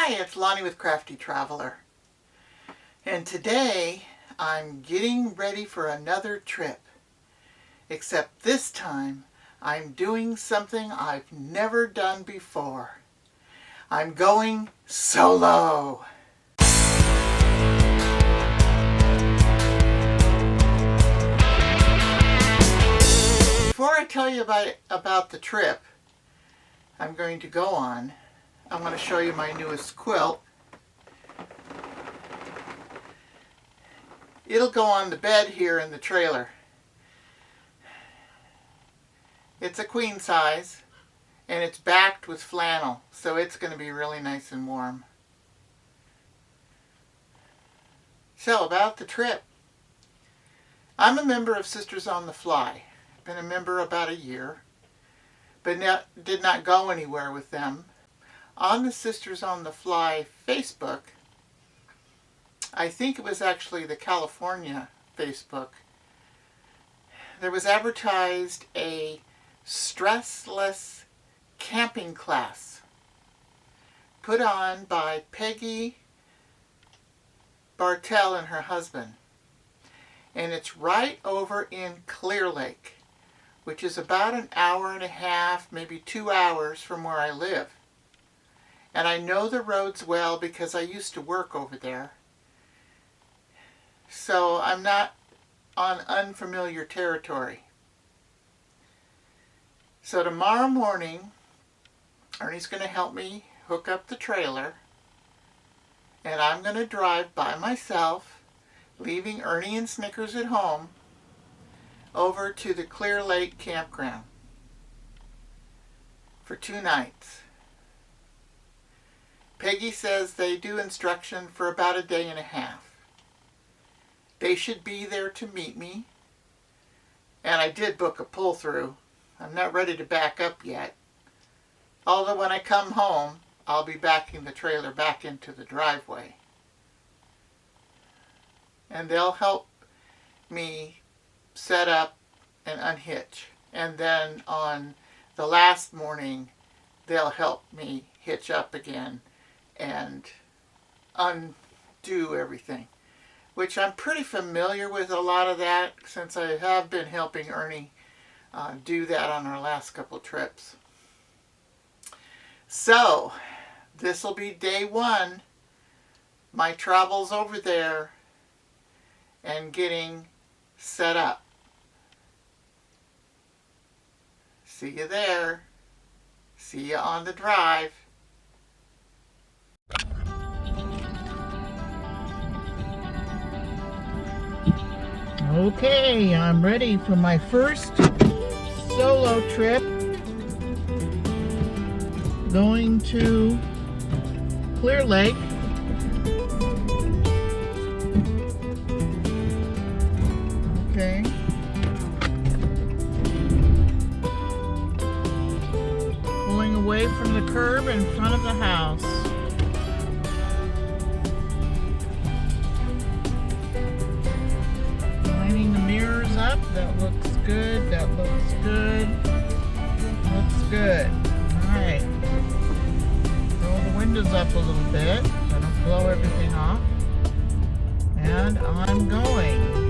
Hi, it's Lonnie with Crafty Traveler, and today I'm getting ready for another trip, except this time I'm doing something I've never done before. I'm going solo. Before I tell you about the trip I'm going to go on, I'm going to show you my newest quilt. It'll go on the bed here in the trailer. It's a queen size and it's backed with flannel, so it's going to be really nice and warm. So about the trip. I'm a member of Sisters on the Fly. I've been a member about a year, but did not go anywhere with them. On the Sisters on the Fly Facebook, I think it was actually the California Facebook, there was advertised a stressless camping class put on by Peggy Bartell and her husband. And it's right over in Clearlake, which is about an hour and a half, maybe 2 hours from where I live. And I know the roads well because I used to work over there. So I'm not on unfamiliar territory. So tomorrow morning, Ernie's going to help me hook up the trailer. And I'm going to drive by myself, leaving Ernie and Snickers at home, over to the Clearlake campground for 2 nights. Peggy says they do instruction for about a day and a half. They should be there to meet me. And I did book a pull-through. I'm not ready to back up yet. Although when I come home, I'll be backing the trailer back into the driveway. And they'll help me set up and unhitch. And then on the last morning, they'll help me hitch up again and undo everything, which I'm pretty familiar with a lot of that since I have been helping Ernie do that on our last couple trips. So this will be day 1, my travels over there and getting set up. See you there. See you on the drive. Okay, I'm ready for my first solo trip, going to Clearlake. Okay. Pulling away from the curb in front of the house. Lining the mirrors up. That looks good. That looks good. Looks good. Alright. Roll the windows up a little bit so I don't blow everything off. And I'm going.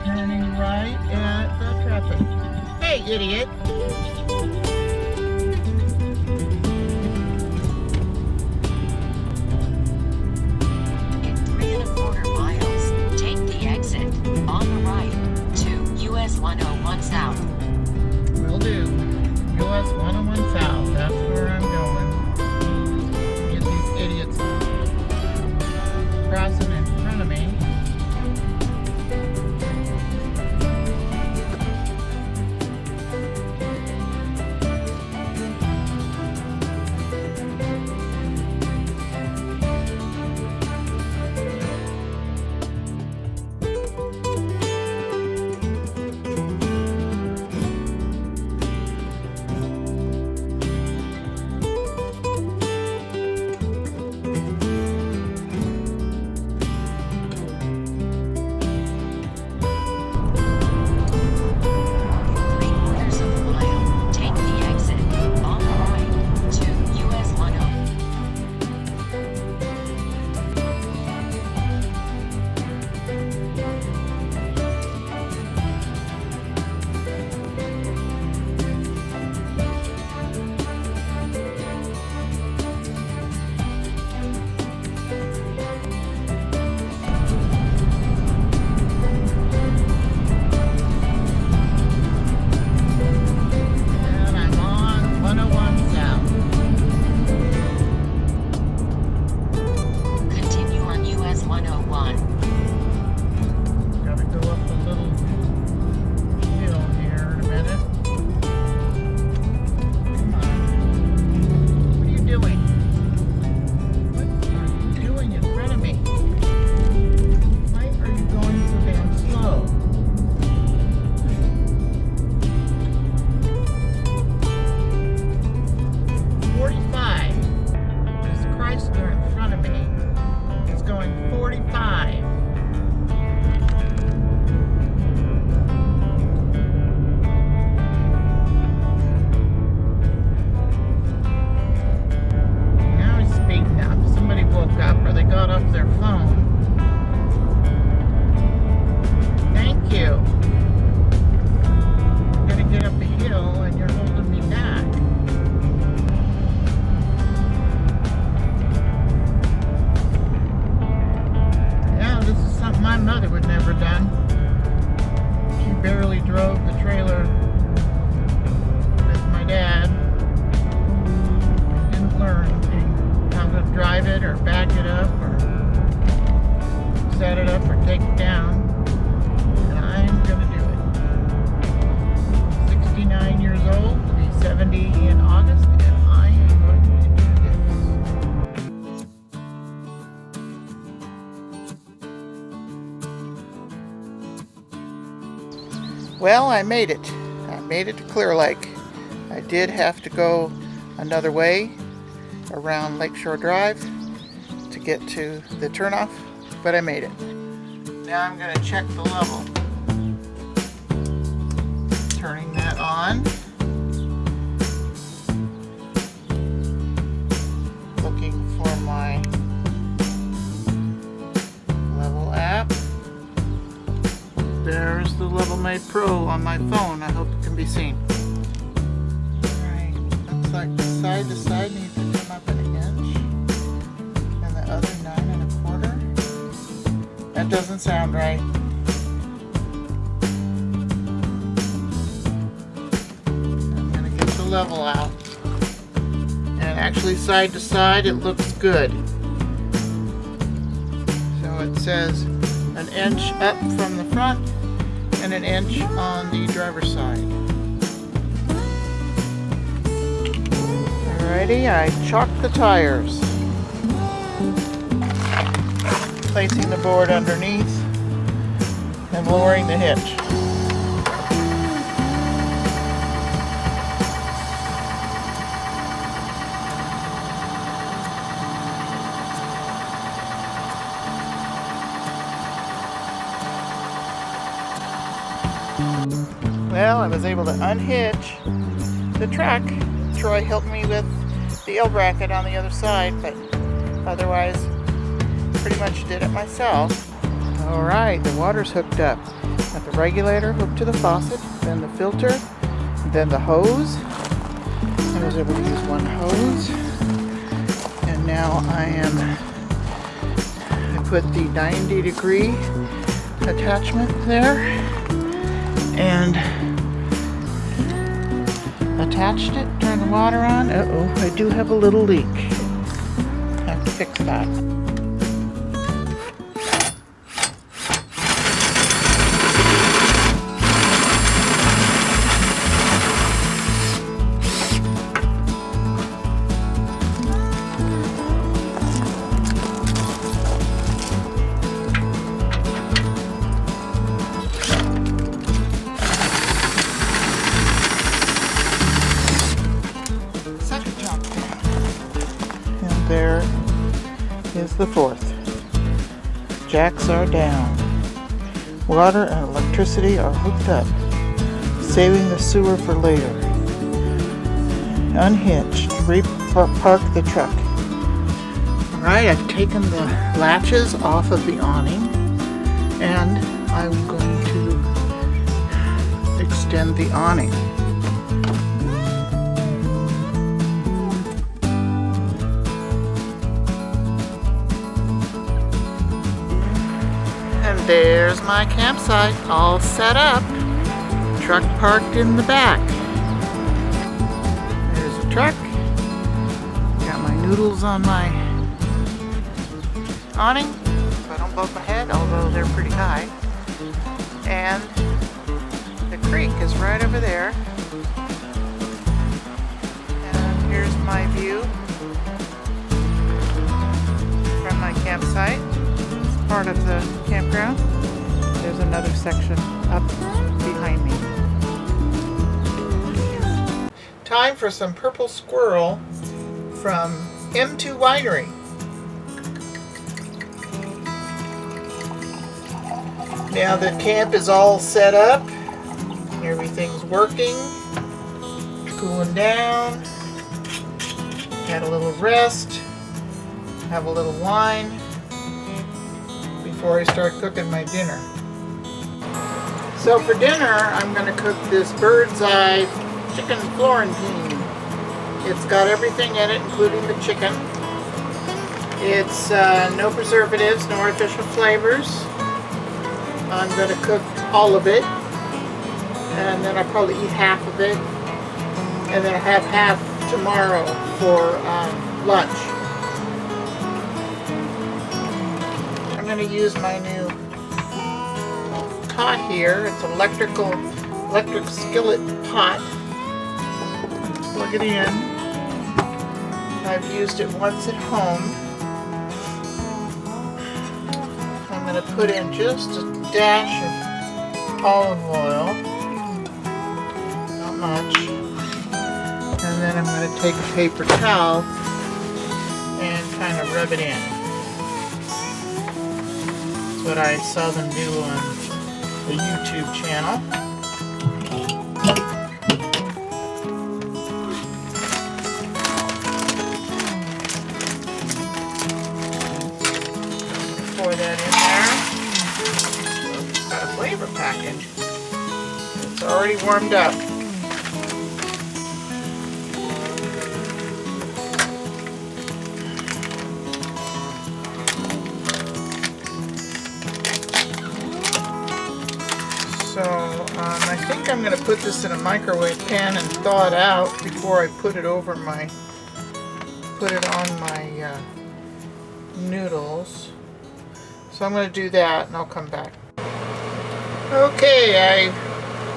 turning right at the traffic. Hey, idiot! 3¼ miles, take the exit on the right to US 101 South. Will do. US 101 South, that's where I'm going. Get these idiots crossing in front of me. Well, I made it. I made it to Clearlake. I did have to go another way around Lakeshore Drive to get to the turnoff, but I made it. Now I'm going to check the level. Turning that on. Looking for my level app. There's the Level Made Pro on my phone. I hope it can be seen. Alright, looks like the side to side needs to come up an inch. And the other 9 1/4. That doesn't sound right. I'm going to get the level out. And actually side to side it looks good. So it says an inch up from the front and an inch on the driver's side. Alrighty, I chalked the tires. Placing the board underneath and lowering the hitch. Well, I was able to unhitch the track. Troy helped me with the L bracket on the other side, but otherwise pretty much did it myself. Alright, the water's hooked up. Got the regulator hooked to the faucet, then the filter, then the hose. I was able to use one hose. And now I put the 90-degree attachment there and attached it, turned the water on. Uh-oh, I do have a little leak. I have to fix that. There is the fourth. Jacks are down. Water and electricity are hooked up, saving the sewer for later. Unhinged, repark the truck. Alright, I've taken the latches off of the awning and I'm going to extend the awning. There's my campsite all set up. Truck parked in the back. There's a truck. Got my noodles on my awning so I don't bump my head, although they're pretty high. And the creek is right over there. And here's my view from my campsite. Part of the campground. There's another section up behind me. Time for some purple squirrel from M2 Winery. Now the camp is all set up. Everything's working. Cooling down. Had a little rest. Have a little wine before I start cooking my dinner. So for dinner, I'm going to cook this bird's eye chicken Florentine. It's got everything in it, including the chicken. It's no preservatives, no artificial flavors. I'm going to cook all of it, and then I'll probably eat half of it, and then I'll have half tomorrow for lunch. I'm going to use my new pot here. It's an electric skillet pot. Plug it in. I've used it once at home. I'm going to put in just a dash of olive oil. Not much. And then I'm going to take a paper towel and kind of rub it in. What I saw them do on the YouTube channel. Pour that in there. It's got a flavor package. It's already warmed up. So I think I'm going to put this in a microwave pan and thaw it out before I put it on my noodles. So I'm going to do that and I'll come back. Okay, I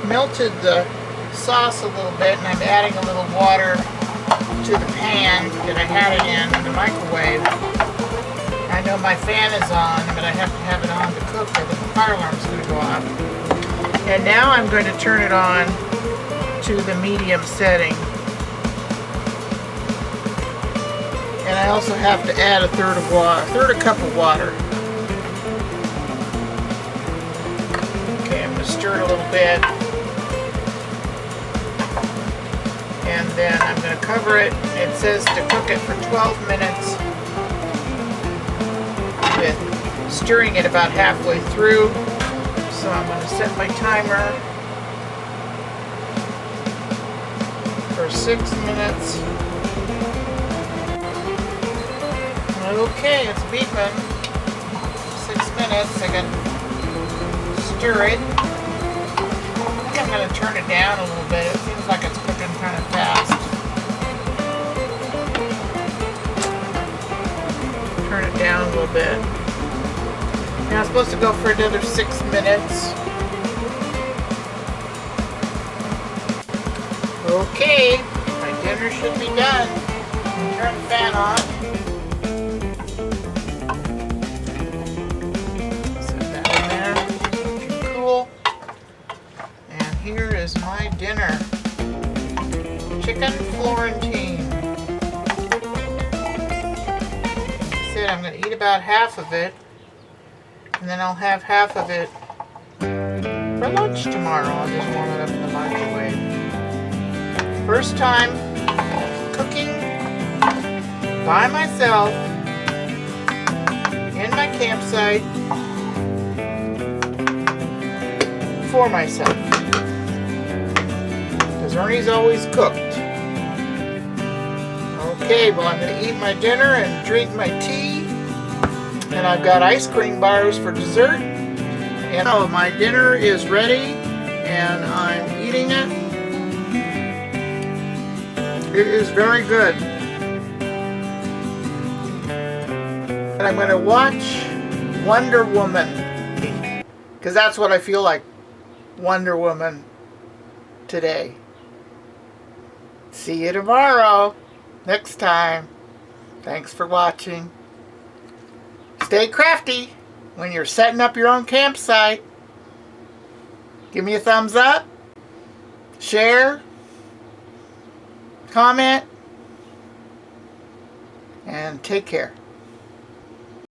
melted the sauce a little bit and I'm adding a little water to the pan that I had it in the microwave. I know my fan is on, but I have to have it on to cook or the fire alarm's going to go off. And now I'm going to turn it on to the medium setting. And I also have to add a third a cup of water. Okay, I'm going to stir it a little bit. And then I'm going to cover it. It says to cook it for 12 minutes with stirring it about halfway through. So I'm going to set my timer for 6 minutes. Okay, it's beeping. 6 minutes. I got to stir it. I think I'm going to turn it down a little bit. It seems like it's cooking kind of fast. Turn it down a little bit. Now it's supposed to go for another 6 minutes. Okay, my dinner should be done. Turn the fan on. Set that in there. Looking cool. And here is my dinner. Chicken Florentine. I'm going to eat about half of it, and then I'll have half of it for lunch tomorrow. I'll just warm it up in the microwave. First time cooking by myself in my campsite for myself, because Ernie's always cooked. Okay, well, I'm going to eat my dinner and drink my tea. And I've got ice cream bars for dessert. And oh, my dinner is ready. And I'm eating it. It is very good. And I'm going to watch Wonder Woman. Because that's what I feel like. Wonder Woman today. See you tomorrow. Next time. Thanks for watching. Stay crafty when you're setting up your own campsite. Give me a thumbs up, share, comment, and take care.